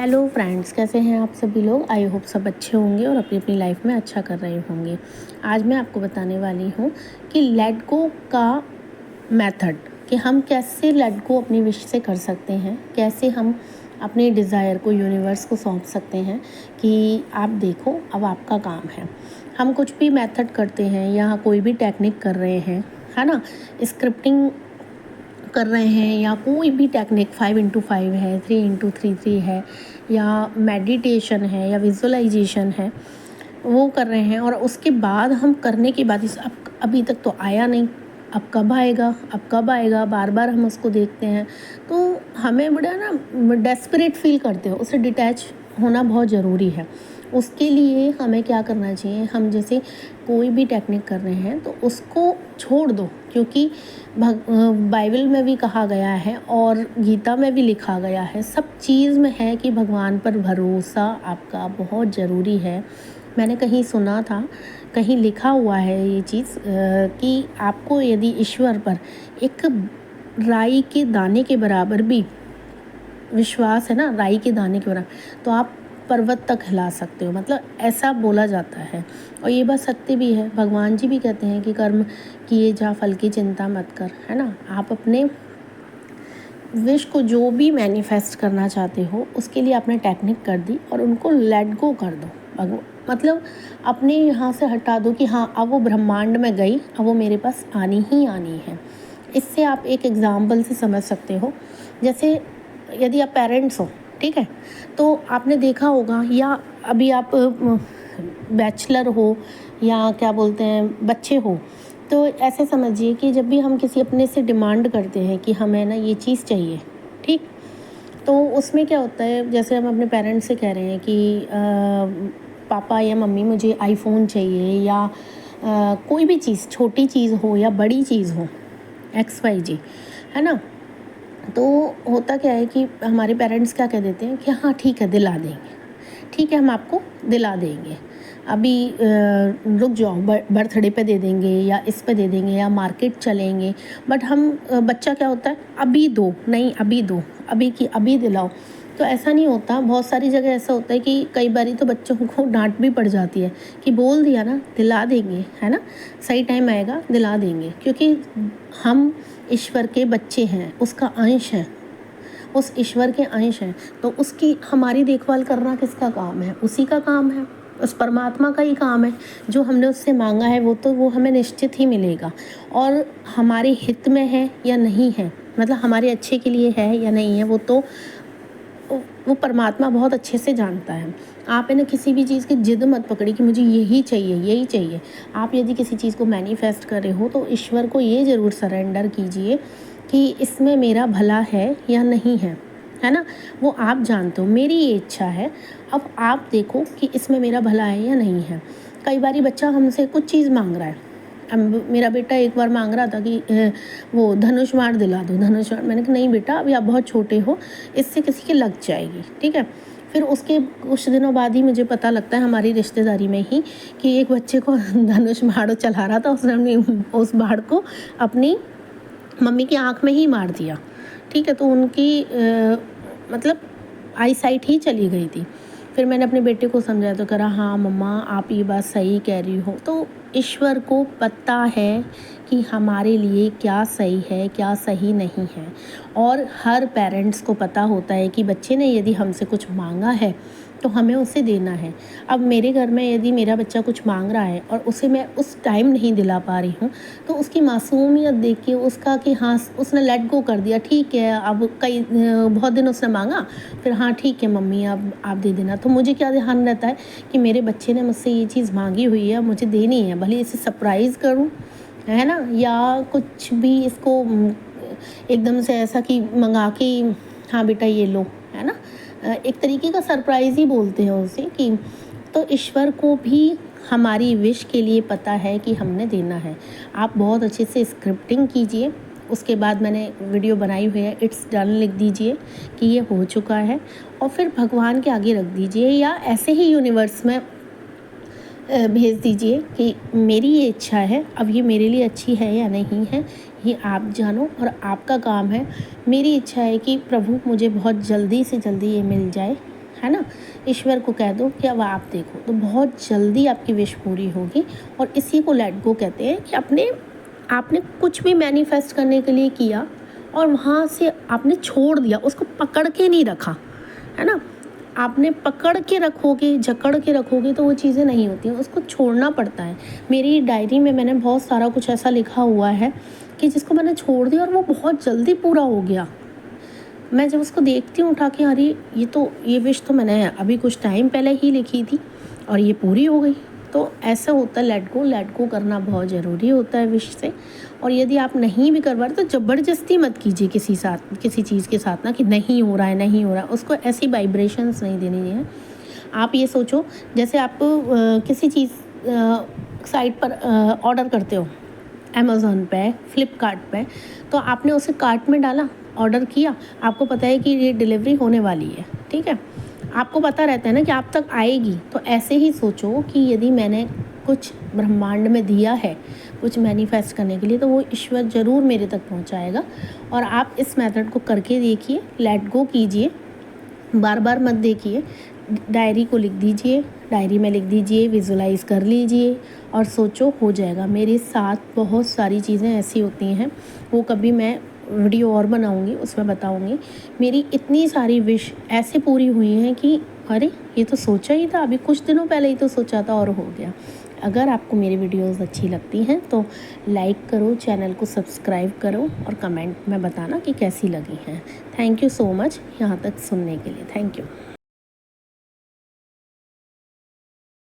Hello friends, कैसे हैं आप सभी लोग। आई होप सब अच्छे होंगे और अपनी अपनी लाइफ में अच्छा कर रहे होंगे। आज मैं आपको बताने वाली हूँ कि लेट गो का मेथड, कि हम कैसे लेट गो अपनी विश से कर सकते हैं, कैसे हम अपने डिज़ायर को यूनिवर्स को सौंप सकते हैं कि आप देखो अब आपका काम है। हम कुछ भी मेथड करते हैं या कोई भी टेक्निक कर रहे हैं, है ना, स्क्रिप्टिंग कर रहे हैं या कोई भी टेक्निक 5x5 है, 3x3 है, या मेडिटेशन है या विजुअलाइजेशन है, वो कर रहे हैं। और उसके बाद हम करने के बाद इस अब अभी तक तो आया नहीं, अब कब आएगा, अब कब आएगा, बार बार हम उसको देखते हैं तो हमें बड़ा ना डेस्परेट फील करते हो। उससे डिटैच होना बहुत ज़रूरी है। उसके लिए हमें क्या करना चाहिए, हम जैसे कोई भी टेक्निक कर रहे हैं तो उसको छोड़ दो, क्योंकि बाइबल में भी कहा गया है और गीता में भी लिखा गया है, सब चीज़ में है कि भगवान पर भरोसा आपका बहुत ज़रूरी है। मैंने कहीं सुना था, कहीं लिखा हुआ है ये चीज़ कि आपको यदि ईश्वर पर एक राई के दाने के बराबर भी विश्वास है ना, राई के दाने के बराबर, तो आप पर्वत तक हिला सकते हो। मतलब ऐसा बोला जाता है और ये बात सत्य भी है। भगवान जी भी कहते हैं कि कर्म किए जा फल की चिंता मत कर, है ना। आप अपने विश को जो भी मैनिफेस्ट करना चाहते हो उसके लिए आपने टेक्निक कर दी और उनको लेट गो कर दो। मतलब अपने यहाँ से हटा दो कि हाँ अब वो ब्रह्मांड में गई, अब वो मेरे पास आनी ही आनी है। इससे आप एक एग्ज़ाम्पल से समझ सकते हो। जैसे यदि आप पेरेंट्स हो, ठीक है, तो आपने देखा होगा, या अभी आप बैचलर हो या क्या बोलते हैं बच्चे हो, तो ऐसे समझिए कि जब भी हम किसी अपने से डिमांड करते हैं कि हमें ना ये चीज़ चाहिए, ठीक, तो उसमें क्या होता है, जैसे हम अपने पेरेंट्स से कह रहे हैं कि पापा या मम्मी मुझे आईफोन चाहिए, या कोई भी चीज़, छोटी चीज़ हो या बड़ी चीज़ हो, XYZ, है ना। तो होता क्या है कि हमारे पेरेंट्स क्या कह देते हैं कि हाँ ठीक है दिला देंगे, ठीक है हम आपको दिला देंगे, अभी रुक जाओ, बर्थडे पे दे देंगे या इस पे दे देंगे या मार्केट चलेंगे। बट हम बच्चा क्या होता है, अभी दो, नहीं अभी दो, अभी की अभी दिलाओ। तो ऐसा नहीं होता। बहुत सारी जगह ऐसा होता है कि कई बारी तो बच्चों को डांट भी पड़ जाती है कि बोल दिया ना दिला देंगे, है ना, सही टाइम आएगा दिला देंगे, क्योंकि हम ईश्वर के बच्चे हैं, उसका अंश हैं, उस ईश्वर के अंश हैं। तो उसकी हमारी देखभाल करना किसका काम है, उसी का काम है, उस परमात्मा का ही काम है। जो हमने उससे मांगा है वो हमें निश्चित ही मिलेगा। और हमारे हित में है या नहीं है, मतलब हमारे अच्छे के लिए है या नहीं है, वो परमात्मा बहुत अच्छे से जानता है। आप है ना किसी भी चीज़ की जिद मत पकड़ी कि मुझे यही चाहिए यही चाहिए। आप यदि किसी चीज़ को मैनिफेस्ट कर रहे हो तो ईश्वर को ये ज़रूर सरेंडर कीजिए कि इसमें मेरा भला है या नहीं है ना। वो आप जानते हो, मेरी ये इच्छा है, अब आप देखो कि इसमें मेरा भला है या नहीं है। कई बारी बच्चा हमसे कुछ चीज़ मांग रहा है। अब मेरा बेटा एक बार मांग रहा था कि वो धनुष बाण दिला दो, धनुष बाण। मैंने कहा नहीं बेटा अभी आप बहुत छोटे हो, इससे किसी की लग जाएगी, ठीक है। फिर उसके कुछ दिनों बाद ही मुझे पता लगता है हमारी रिश्तेदारी में ही कि एक बच्चे को धनुष बाण चला रहा था, उसने उस बाण को अपनी मम्मी की आँख में ही मार दिया, ठीक है। तो उनकी मतलब आई साइट ही चली गई थी। फिर मैंने अपने बेटे को समझाया तो कहा हाँ मम्मा आप ये बात सही कह रही हो। तो ईश्वर को पता है कि हमारे लिए क्या सही है क्या सही नहीं है, और हर पेरेंट्स को पता होता है कि बच्चे ने यदि हमसे कुछ मांगा है तो हमें उसे देना है। अब मेरे घर में यदि मेरा बच्चा कुछ मांग रहा है और उसे मैं उस टाइम नहीं दिला पा रही हूँ, तो उसकी मासूमियत देख के उसका कि हाँ उसने लेट गो कर दिया, ठीक है अब बहुत दिन उसने मांगा, फिर हाँ ठीक है मम्मी अब आप दे देना। तो मुझे क्या ध्यान रहता है कि मेरे बच्चे ने मुझसे ये चीज़ मांगी हुई है, मुझे देनी है, भले इसे सरप्राइज़ करूँ, है ना, या कुछ भी इसको एकदम से ऐसा कि मंगा के हाँ बेटा ये लो, है ना, एक तरीके का सरप्राइज़ ही बोलते हैं उसे कि। तो ईश्वर को भी हमारी विश के लिए पता है कि हमने देना है। आप बहुत अच्छे से स्क्रिप्टिंग कीजिए, उसके बाद मैंने वीडियो बनाई हुई है इट्स डन लिख दीजिए कि ये हो चुका है, और फिर भगवान के आगे रख दीजिए या ऐसे ही यूनिवर्स में भेज दीजिए कि मेरी ये इच्छा है, अब ये मेरे लिए अच्छी है या नहीं है ये आप जानो और आपका काम है। मेरी इच्छा है कि प्रभु मुझे बहुत जल्दी से जल्दी ये मिल जाए, है ना। ईश्वर को कह दो कि अब आप देखो, तो बहुत जल्दी आपकी विश पूरी होगी। और इसी को लेट गो कहते हैं कि आपने कुछ भी मैनिफेस्ट करने के लिए किया और वहाँ से आपने छोड़ दिया, उसको पकड़ के नहीं रखा, है ना। आपने पकड़ के रखोगे, जकड़ के रखोगे तो वो चीज़ें नहीं होती हैं, उसको छोड़ना पड़ता है। मेरी डायरी में मैंने बहुत सारा कुछ ऐसा लिखा हुआ है कि जिसको मैंने छोड़ दिया और वो बहुत जल्दी पूरा हो गया। मैं जब उसको देखती हूँ उठा के, अरे ये विश तो मैंने अभी कुछ टाइम पहले ही लिखी थी और ये पूरी हो गई। तो ऐसा होता है, लेट गो करना बहुत ज़रूरी होता है विश से। और यदि आप नहीं भी कर पा रहे तो ज़बरदस्ती मत कीजिए किसी चीज़ के साथ ना, कि नहीं हो रहा है, उसको ऐसी वाइब्रेशंस नहीं देनी है। आप ये सोचो, जैसे आप किसी चीज़ साइट पर ऑर्डर करते हो, अमेज़न पे, फ्लिपकार्ट पे, तो आपने उसे कार्ट में डाला, ऑर्डर किया, आपको पता है कि ये डिलीवरी होने वाली है, ठीक है, आपको पता रहता है ना कि आप तक आएगी। तो ऐसे ही सोचो कि यदि मैंने कुछ ब्रह्मांड में दिया है कुछ मैनिफेस्ट करने के लिए, तो वो ईश्वर ज़रूर मेरे तक पहुंचाएगा। और आप इस मेथड को करके देखिए, लेट गो कीजिए, बार बार मत देखिए, डायरी को लिख दीजिए, डायरी में लिख दीजिए, विजुलाइज़ कर लीजिए और सोचो, हो जाएगा। मेरे साथ बहुत सारी चीज़ें ऐसी होती हैं, वो कभी मैं वीडियो और बनाऊंगी, उसमें बताऊंगी। मेरी इतनी सारी विश ऐसे पूरी हुई हैं कि अरे ये तो सोचा ही था, अभी कुछ दिनों पहले ही तो सोचा था और हो गया। अगर आपको मेरी वीडियोस अच्छी लगती हैं तो लाइक करो, चैनल को सब्सक्राइब करो और कमेंट में बताना कि कैसी लगी हैं। थैंक यू सो मच यहाँ तक सुनने के लिए। Thank you.